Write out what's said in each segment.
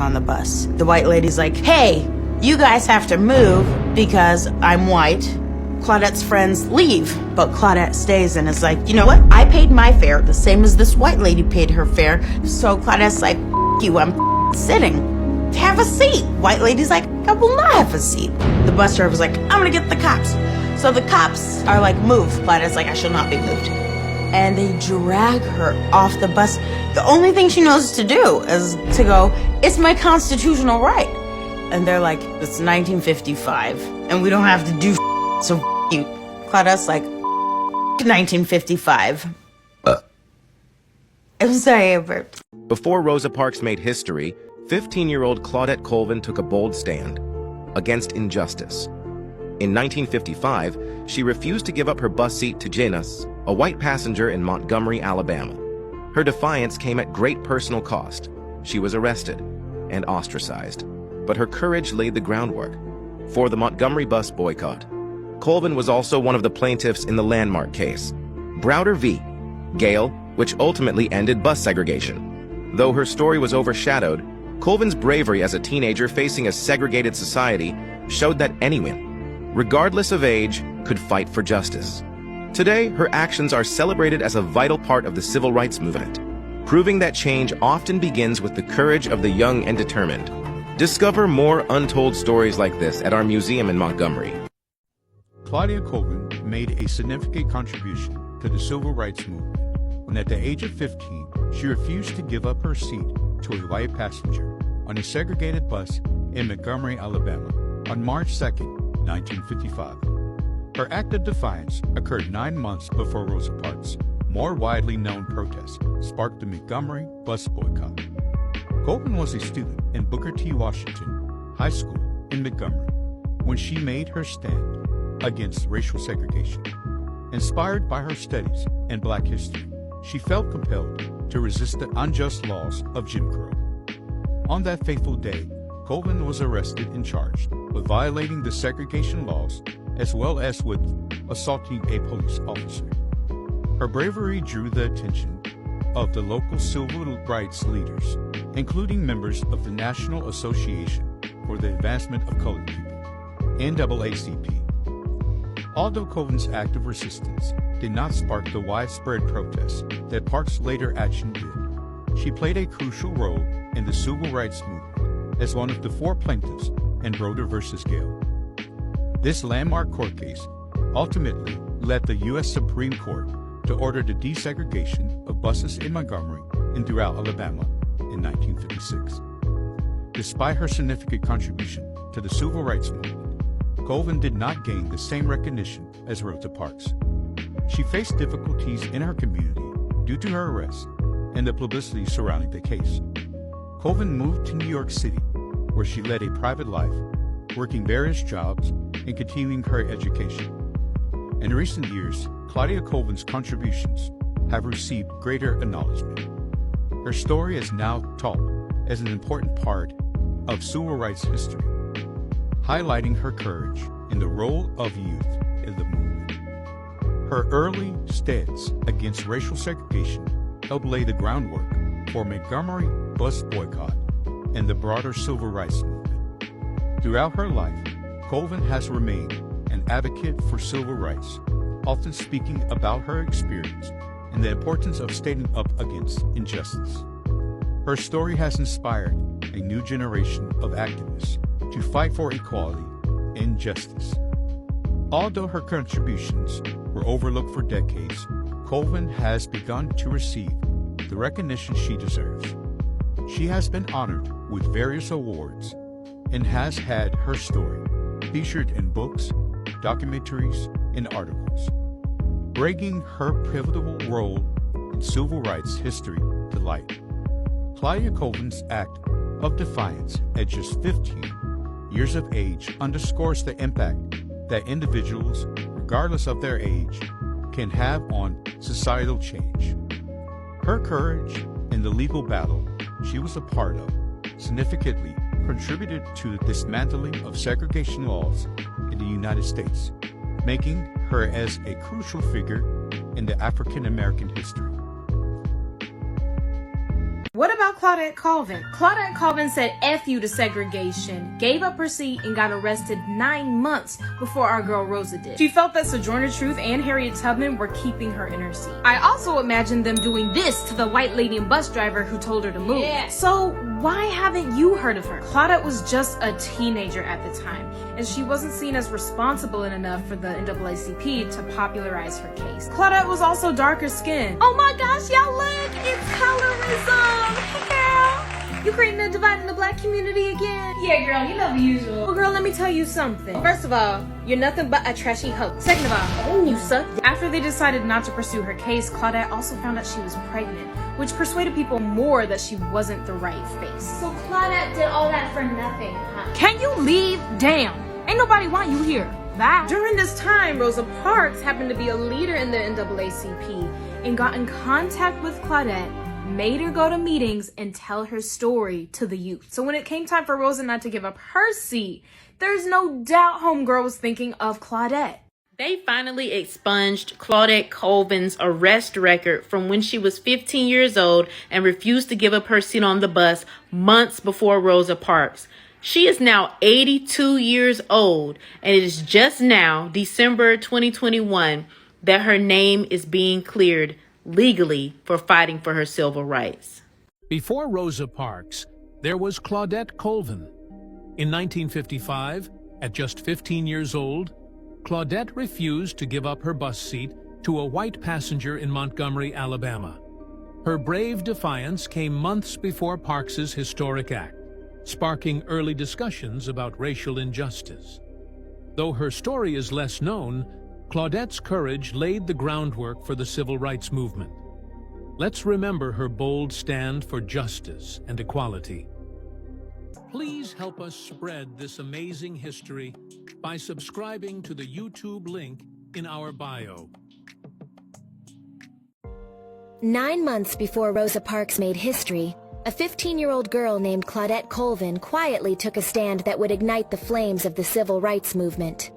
on the bus. The white lady's like, hey, you guys have to move because I'm white. Claudette's friends leave, but Claudette stays and is like, you know what? I paid my fare the same as this white lady paid her fare. So Claudette's like, F you, I'm sitting. Have a seat. White lady's like, I will not have a seat. The bus driver's like, I'm gonna get the cops. So the cops are like, move. Claudette's like, I shall not be moved. And they drag her off the bus. The only thing she knows to do is to go, it's my constitutional right. And they're like, it's 1955, and we don't have to do so you. Claudette's like, 1955. I'm sorry, I burped. Before Rosa Parks made history, 15-year-old Claudette Colvin took a bold stand against injustice. In 1955, she refused to give up her bus seat to Janus, a white passenger in Montgomery, Alabama. Her defiance came at great personal cost. She was arrested and ostracized, but her courage laid the groundwork for the Montgomery bus boycott. Colvin was also one of the plaintiffs in the landmark case, Browder v. Gale, which ultimately ended bus segregation. Though her story was overshadowed, Colvin's bravery as a teenager facing a segregated society showed that anyone, regardless of age, could fight for justice. Today, her actions are celebrated as a vital part of the civil rights movement, proving that change often begins with the courage of the young and determined. Discover more untold stories like this at our museum in Montgomery. Claudette Colvin made a significant contribution to the civil rights movement when at the age of 15, she refused to give up her seat to a white passenger on a segregated bus in Montgomery, Alabama on March 2, 1955. Her act of defiance occurred 9 months before Rosa Parks' more widely known protest sparked the Montgomery bus boycott. Colvin was a student in Booker T. Washington High School in Montgomery when she made her stand against racial segregation. Inspired by her studies in Black history, she felt compelled to resist the unjust laws of Jim Crow. On that fateful day, Colvin was arrested and charged with violating the segregation laws as well as with assaulting a police officer. Her bravery drew the attention of the local civil rights leaders, including members of the National Association for the Advancement of Colored People, NAACP. Although Colvin's act of resistance did not spark the widespread protests that Parks' later action did, she played a crucial role in the civil rights movement as one of the 4 plaintiffs in Browder v. Gale. This landmark court case ultimately led the U.S. Supreme Court to order the desegregation of buses in Montgomery and throughout Alabama in 1956. Despite her significant contribution to the civil rights movement, Colvin did not gain the same recognition as Rosa Parks. She faced difficulties in her community due to her arrest and the publicity surrounding the case. Colvin moved to New York City, where she led a private life, working various jobs and continuing her education. In recent years, Claudette Colvin's contributions have received greater acknowledgement. Her story is now taught as an important part of civil rights history, highlighting her courage in the role of youth in the movement. Her early stance against racial segregation helped lay the groundwork for Montgomery bus boycott and the broader civil rights movement. Throughout her life, Colvin has remained an advocate for civil rights, often speaking about her experience and the importance of standing up against injustice. Her story has inspired a new generation of activists to fight for equality and justice. Although her contributions were overlooked for decades, Colvin has begun to receive the recognition she deserves. She has been honored with various awards and has had her story featured in books, documentaries, and articles, bringing her pivotal role in civil rights history to light. Claudette Colvin's act of defiance at just 15 years of age underscores the impact that individuals, regardless of their age, can have on societal change. Her courage in the legal battle she was a part of significantly contributed to the dismantling of segregation laws in the United States, making her as a crucial figure in the African American history. What about Claudette Colvin? Claudette Colvin said F you to segregation, gave up her seat, and got arrested 9 months before our girl Rosa did. She felt that Sojourner Truth and Harriet Tubman were keeping her in her seat. I also imagined them doing this to the white lady and bus driver who told her to move. Yeah. So why haven't you heard of her? Claudette was just a teenager at the time, and she wasn't seen as responsible enough for the NAACP to popularize her case. Claudette was also darker skinned. Oh my gosh, y'all look, it's colorism. Hey girl, you creating a divide in the black community again? Yeah girl, you know the usual. Well girl, let me tell you something. First of all, you're nothing but a trashy hoe. Second of all, you suck. After they decided not to pursue her case, Claudette also found out she was pregnant, which persuaded people more that she wasn't the right face. So Claudette did all that for nothing, huh? Can you leave? Damn, ain't nobody want you here. Bye. During this time, Rosa Parks happened to be a leader in the NAACP and got in contact with Claudette, made her go to meetings and tell her story to the youth. So when it came time for Rosa not to give up her seat, there's no doubt homegirl was thinking of Claudette. They finally expunged Claudette Colvin's arrest record from when she was 15 years old and refused to give up her seat on the bus months before Rosa Parks. She is now 82 years old, and it is just now, December 2021, that her name is being cleared legally for fighting for her civil rights. Before Rosa Parks, there was Claudette Colvin. In 1955, at just 15 years old, Claudette refused to give up her bus seat to a white passenger in Montgomery, Alabama. Her brave defiance came months before Parks's historic act, sparking early discussions about racial injustice. Though her story is less known, Claudette's courage laid the groundwork for the civil rights movement. Let's remember her bold stand for justice and equality. Please help us spread this amazing history by subscribing to the YouTube link in our bio. 9 months before Rosa Parks made history, a 15-year-old girl named Claudette Colvin quietly took a stand that would ignite the flames of the civil rights movement.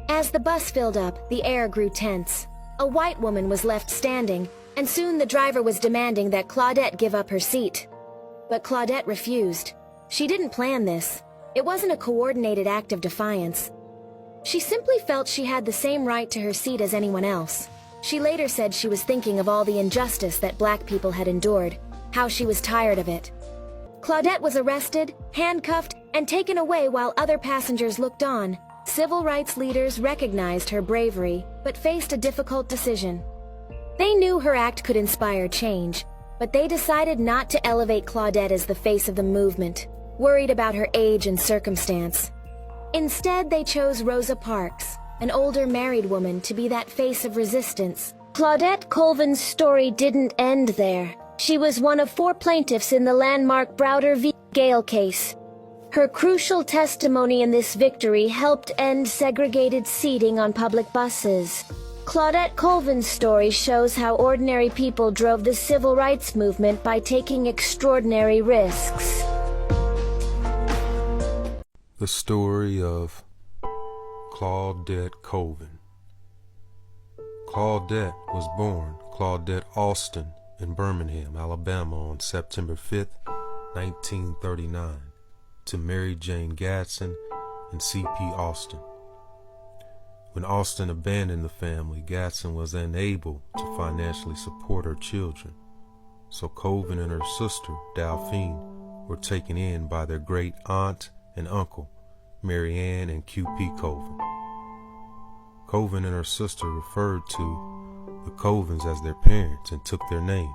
As the bus filled up, the air grew tense. A white woman was left standing, and soon the driver was demanding that Claudette give up her seat. But Claudette refused. She didn't plan this. It wasn't a coordinated act of defiance. She simply felt she had the same right to her seat as anyone else. She later said she was thinking of all the injustice that black people had endured, how she was tired of it. Claudette was arrested, handcuffed, and taken away while other passengers looked on. Civil rights leaders recognized her bravery, but faced a difficult decision. They knew her act could inspire change, but they decided not to elevate Claudette as the face of the movement, worried about her age and circumstance. Instead, they chose Rosa Parks, an older married woman, to be that face of resistance. Claudette Colvin's story didn't end there. She was one of 4 plaintiffs in the landmark Browder v. Gale case. Her crucial testimony in this victory helped end segregated seating on public buses. Claudette Colvin's story shows how ordinary people drove the civil rights movement by taking extraordinary risks. The story of Claudette Colvin. Claudette was born Claudette Austin in Birmingham, Alabama on September 5, 1939. To Mary Jane Gadsden and C.P. Austin. When Austin abandoned the family, Gadsden was unable to financially support her children, so Colvin and her sister, Delphine, were taken in by their great aunt and uncle, Mary Ann and Q.P. Colvin. Colvin and her sister referred to the Colvins as their parents and took their name.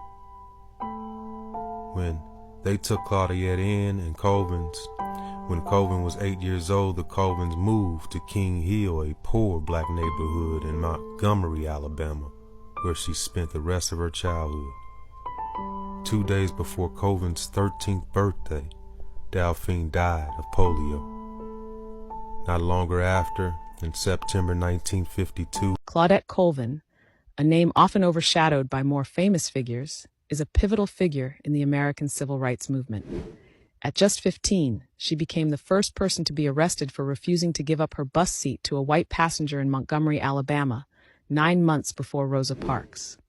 When they took Claudette in and when Colvin was 8 years old, the Colvins moved to King Hill, a poor black neighborhood in Montgomery, Alabama, where she spent the rest of her childhood. 2 days before Colvin's 13th birthday, Delphine died of polio. Not longer after, in September 1952, Claudette Colvin, a name often overshadowed by more famous figures, is a pivotal figure in the American civil rights movement. At just 15, she became the first person to be arrested for refusing to give up her bus seat to a white passenger in Montgomery, Alabama, 9 months before Rosa Parks.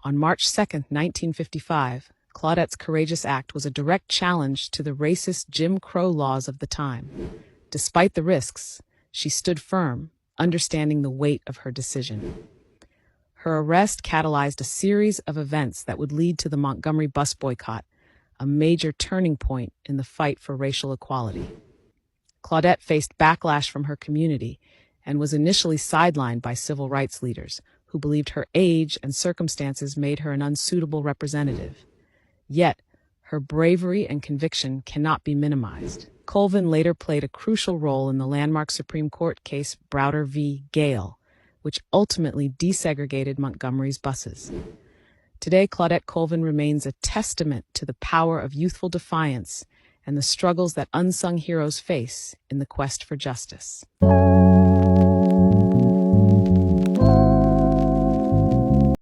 On March 2, 1955, Claudette's courageous act was a direct challenge to the racist Jim Crow laws of the time. Despite the risks, she stood firm, understanding the weight of her decision. Her arrest catalyzed a series of events that would lead to the Montgomery bus boycott, a major turning point in the fight for racial equality. Claudette faced backlash from her community and was initially sidelined by civil rights leaders who believed her age and circumstances made her an unsuitable representative. Yet, her bravery and conviction cannot be minimized. Colvin later played a crucial role in the landmark Supreme Court case Browder v. Gale, which ultimately desegregated Montgomery's buses. Today, Claudette Colvin remains a testament to the power of youthful defiance and the struggles that unsung heroes face in the quest for justice.